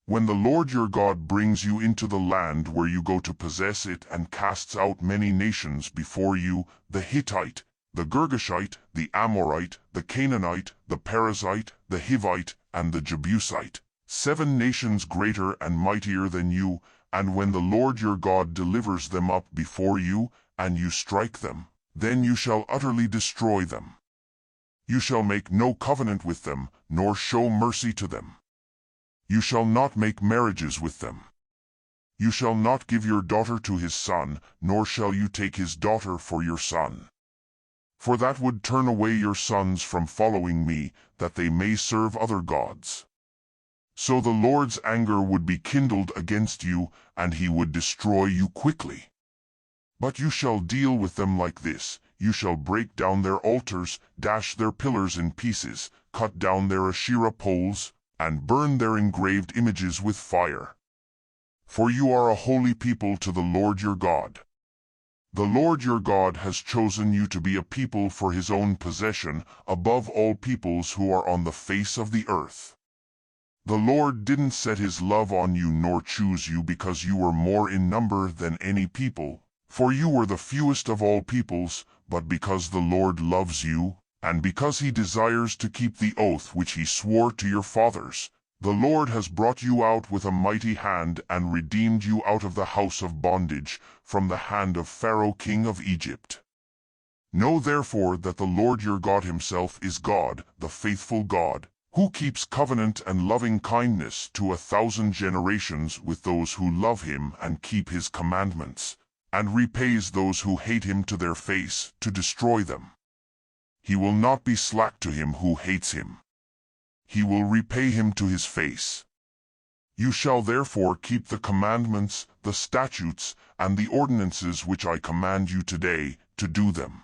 When the Lord your God brings you into the land where you go to possess it and casts out many nations before you, the Hittite, the Girgashite, the Amorite, the Canaanite, the Perizzite, the Hivite, and the Jebusite, 7 nations greater and mightier than you, and when the Lord your God delivers them up before you, and you strike them, then you shall utterly destroy them. You shall make no covenant with them, nor show mercy to them. You shall not make marriages with them. You shall not give your daughter to his son, nor shall you take his daughter for your son. For that would turn away your sons from following me, that they may serve other gods. So the Lord's anger would be kindled against you, and he would destroy you quickly. But you shall deal with them like this: you shall break down their altars, dash their pillars in pieces, cut down their Asherah poles, and burn their engraved images with fire. For you are a holy people to the Lord your God. The Lord your God has chosen you to be a people for his own possession, above all peoples who are on the face of the earth. The Lord didn't set his love on you nor choose you because you were more in number than any people, for you were the fewest of all peoples, but because the Lord loves you, and because he desires to keep the oath which he swore to your fathers. The Lord has brought you out with a mighty hand and redeemed you out of the house of bondage, from the hand of Pharaoh king of Egypt. Know therefore that the Lord your God himself is God, the faithful God, who keeps covenant and loving kindness to 1,000 generations with those who love him and keep his commandments, and repays those who hate him to their face, to destroy them. He will not be slack to him who hates him. He will repay him to his face. You shall therefore keep the commandments, the statutes, and the ordinances which I command you today, to do them.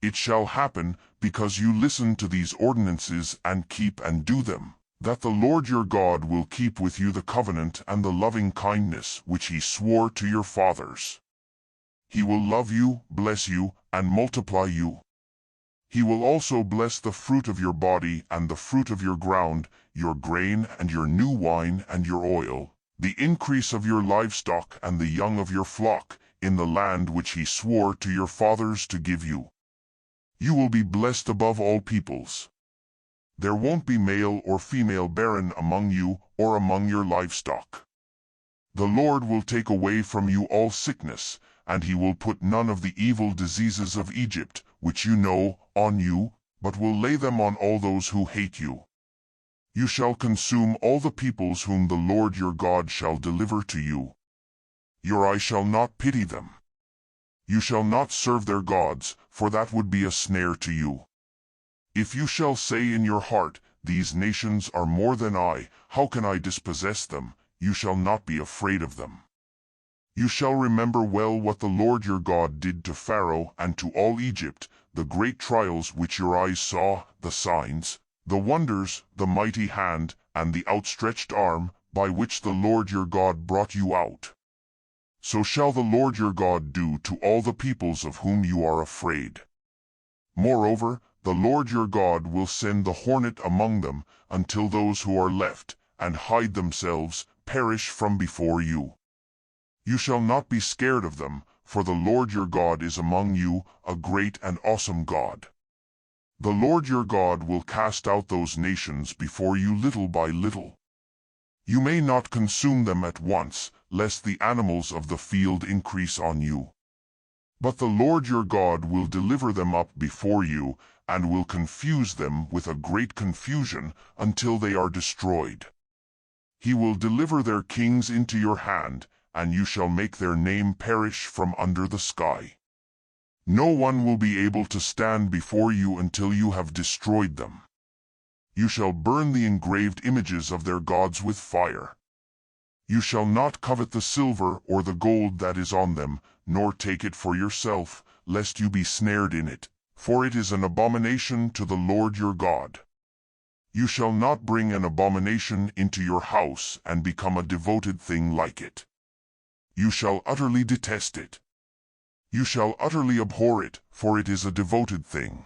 It shall happen, because you listen to these ordinances and keep and do them, that the Lord your God will keep with you the covenant and the loving kindness which he swore to your fathers. He will love you, bless you, and multiply you. He will also bless the fruit of your body and the fruit of your ground, your grain and your new wine and your oil, the increase of your livestock and the young of your flock, in the land which he swore to your fathers to give you. You will be blessed above all peoples. There won't be male or female barren among you or among your livestock. The Lord will take away from you all sickness, and he will put none of the evil diseases of Egypt, which you know, on you, but will lay them on all those who hate you. You shall consume all the peoples whom the Lord your God shall deliver to you. Your eye shall not pity them. You shall not serve their gods, for that would be a snare to you. If you shall say in your heart, these nations are more than I, how can I dispossess them? You shall not be afraid of them. You shall remember well what the Lord your God did to Pharaoh and to all Egypt, the great trials which your eyes saw, the signs, the wonders, the mighty hand, and the outstretched arm, by which the Lord your God brought you out. So shall the Lord your God do to all the peoples of whom you are afraid. Moreover, the Lord your God will send the hornet among them, until those who are left, and hide themselves, perish from before you. You shall not be scared of them, for the Lord your God is among you, a great and awesome God. The Lord your God will cast out those nations before you little by little. You may not consume them at once, lest the animals of the field increase on you. But the Lord your God will deliver them up before you, and will confuse them with a great confusion, until they are destroyed. He will deliver their kings into your hand, and you shall make their name perish from under the sky. No one will be able to stand before you until you have destroyed them. You shall burn the engraved images of their gods with fire. You shall not covet the silver or the gold that is on them, nor take it for yourself, lest you be snared in it, for it is an abomination to the Lord your God. You shall not bring an abomination into your house and become a devoted thing like it. You shall utterly detest it. You shall utterly abhor it, for it is a devoted thing.